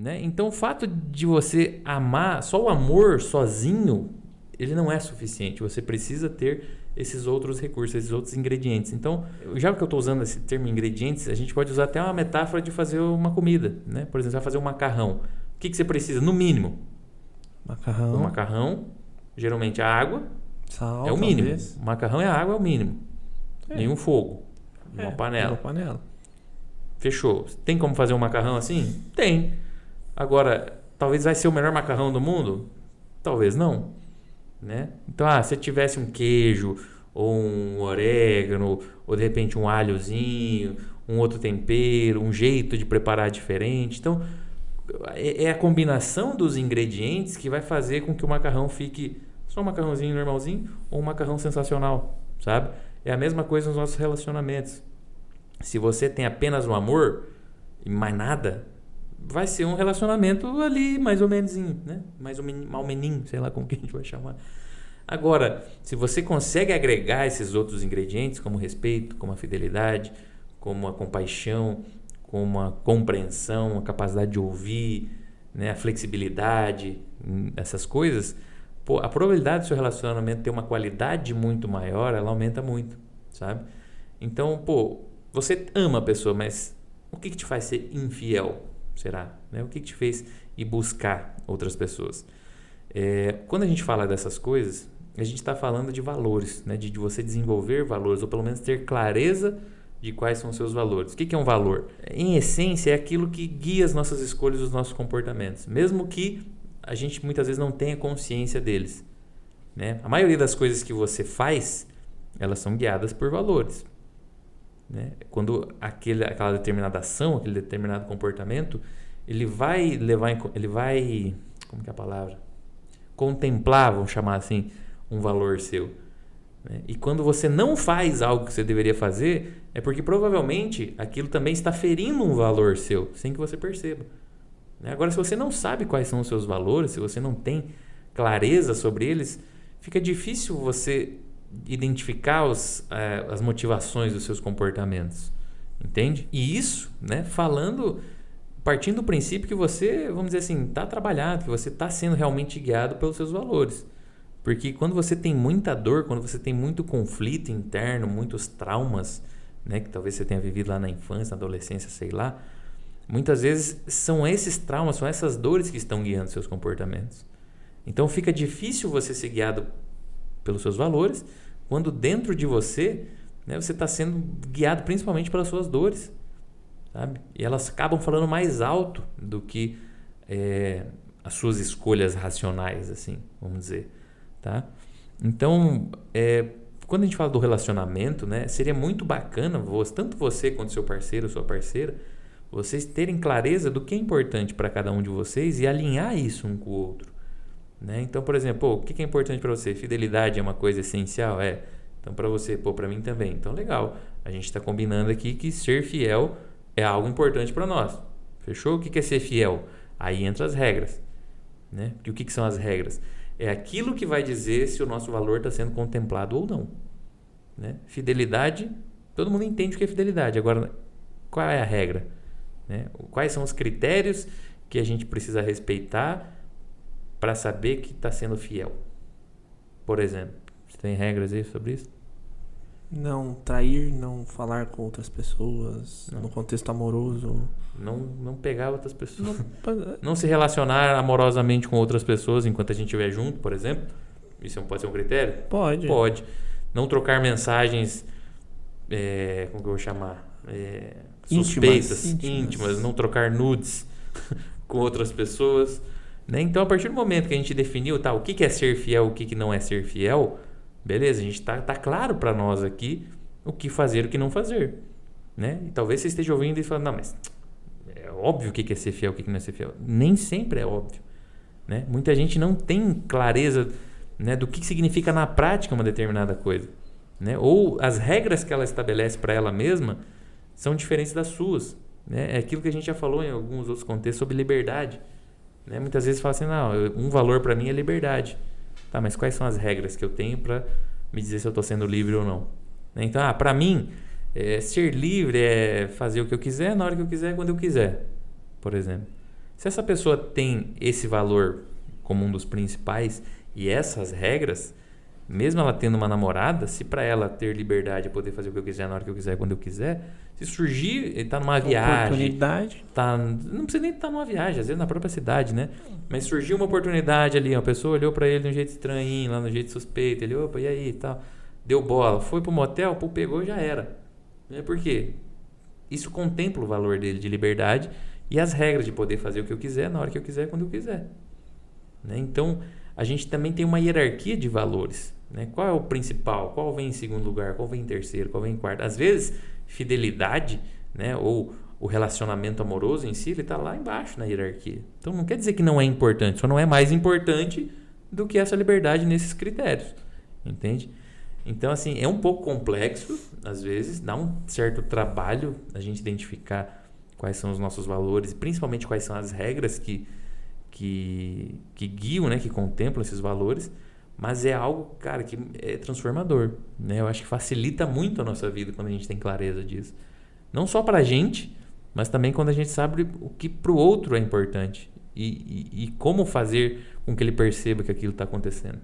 né? Então o fato de você amar, só o amor sozinho, ele não é suficiente. Você precisa ter esses outros recursos, esses outros ingredientes. Então, já que eu estou usando esse termo ingredientes, a gente pode usar até uma metáfora de fazer uma comida, né? Por exemplo, você vai fazer um macarrão. O que você precisa? No mínimo, Macarrão. o macarrão, geralmente a água, Sal, é o mínimo. talvez. O macarrão e a água é o mínimo. Nenhum fogo. Uma panela. Uma panela. Fechou. Tem como fazer um macarrão assim? Tem. Agora, talvez vai ser o melhor macarrão do mundo? Talvez não. Né? Então, se tivesse um queijo, ou um orégano, ou de repente um alhozinho, um outro tempero, um jeito de preparar diferente. Então, é a combinação dos ingredientes que vai fazer com que o macarrão fique só um macarrãozinho normalzinho ou um macarrão sensacional, sabe? É a mesma coisa nos nossos relacionamentos. Se você tem apenas o amor e mais nada, vai ser um relacionamento ali mais ou menos, né? Mais ou menos mal meninho, sei lá como que a gente vai chamar. Agora, se você consegue agregar esses outros ingredientes, como o respeito, como a fidelidade, como a compaixão, como a compreensão, a capacidade de ouvir, né? A flexibilidade, essas coisas, a probabilidade do seu relacionamento ter uma qualidade muito maior, ela aumenta muito, sabe? Então, você ama a pessoa, mas o que te faz ser infiel? Será? Né? O que te fez ir buscar outras pessoas? Quando a gente fala dessas coisas, a gente está falando de valores, né? De você desenvolver valores, ou pelo menos ter clareza de quais são os seus valores. O que é um valor? Em essência, é aquilo que guia as nossas escolhas e os nossos comportamentos, mesmo que a gente muitas vezes não tenha consciência deles. Né? A maioria das coisas que você faz, elas são guiadas por valores. Né? Quando aquela determinada ação, aquele determinado comportamento, ele vai como que é a palavra? Contemplar, vamos chamar assim, um valor seu. Né? E quando você não faz algo que você deveria fazer, é porque provavelmente aquilo também está ferindo um valor seu, sem que você perceba. Né? Agora, se você não sabe quais são os seus valores, se você não tem clareza sobre eles, fica difícil você identificar as motivações dos seus comportamentos, entende? E isso, né, partindo do princípio que você, vamos dizer assim, está trabalhado, que você está sendo realmente guiado pelos seus valores. Porque quando você tem muita dor, quando você tem muito conflito interno, muitos traumas, né, que talvez você tenha vivido lá na infância, na adolescência, sei lá, muitas vezes são esses traumas, são essas dores que estão guiando seus comportamentos. Então fica difícil você ser guiado pelos seus valores, quando dentro de você, né, você está sendo guiado principalmente pelas suas dores, sabe? E elas acabam falando mais alto do que as suas escolhas racionais, assim, vamos dizer, tá? Então, quando a gente fala do relacionamento, né, seria muito bacana, tanto você quanto seu parceiro, sua parceira, vocês terem clareza do que é importante para cada um de vocês e alinhar isso um com o outro. Né? Então, por exemplo, o que é importante para você? Fidelidade é uma coisa essencial? Então, para você, para mim também. Então, legal. A gente está combinando aqui que ser fiel é algo importante para nós. Fechou? O que é ser fiel? Aí entra as regras. Né? E o que são as regras? É aquilo que vai dizer se o nosso valor está sendo contemplado ou não. Né? Fidelidade, todo mundo entende o que é fidelidade. Agora, qual é a regra? Né? Quais são os critérios que a gente precisa respeitar para saber que está sendo fiel? Por exemplo, você tem regras aí sobre isso? Não trair, não falar com outras pessoas, no contexto amoroso. Não pegar outras pessoas. Não se relacionar amorosamente com outras pessoas enquanto a gente estiver junto, por exemplo. Isso pode ser um critério? Pode. Pode. Não trocar mensagens, como que eu vou chamar? Suspeitas, íntimas. Não trocar nudes com outras pessoas. Né? Então, a partir do momento que a gente definiu o que é ser fiel, o que não é ser fiel, beleza, a gente tá claro para nós aqui o que fazer e o que não fazer. Né? E talvez você esteja ouvindo e falando, não, mas é óbvio o que é ser fiel, o que não é ser fiel. Nem sempre é óbvio. Né? Muita gente não tem clareza, né, do que significa na prática uma determinada coisa. Né? Ou as regras que ela estabelece para ela mesma são diferentes das suas. Né? É aquilo que a gente já falou em alguns outros contextos sobre liberdade. Né? Muitas vezes fala assim, não, um valor para mim é liberdade. Tá, mas quais são as regras que eu tenho para me dizer se eu estou sendo livre ou não? Né? Então, para mim, ser livre é fazer o que eu quiser, na hora que eu quiser, quando eu quiser, por exemplo. Se essa pessoa tem esse valor como um dos principais e essas regras, mesmo ela tendo uma namorada, se para ela ter liberdade de poder fazer o que eu quiser, na hora que eu quiser, quando eu quiser, se surgir, ele tá numa viagem, oportunidade. não precisa nem estar numa viagem, às vezes na própria cidade, né? Mas surgiu uma oportunidade ali, uma pessoa olhou para ele de um jeito estranho, lá no jeito suspeito, ele, opa, e aí e tal, deu bola, foi pro motel, pegou, já era. Por quê? Isso contempla o valor dele de liberdade e as regras de poder fazer o que eu quiser, na hora que eu quiser, quando eu quiser. Né? Então, a gente também tem uma hierarquia de valores. Né? Qual é o principal? Qual vem em segundo lugar? Qual vem em terceiro? Qual vem em quarto? Às vezes, fidelidade, né? Ou o relacionamento amoroso em si, ele está lá embaixo na hierarquia. Então, não quer dizer que não é importante, só não é mais importante do que essa liberdade nesses critérios. Entende? Então, assim, é um pouco complexo, às vezes, dá um certo trabalho a gente identificar quais são os nossos valores, principalmente quais são as regras que guiam, né, que contemplam esses valores, mas é algo, cara, que é transformador, né? Eu acho que facilita muito a nossa vida quando a gente tem clareza disso. Não só pra gente, mas também quando a gente sabe o que pro outro é importante e como fazer com que ele perceba que aquilo está acontecendo.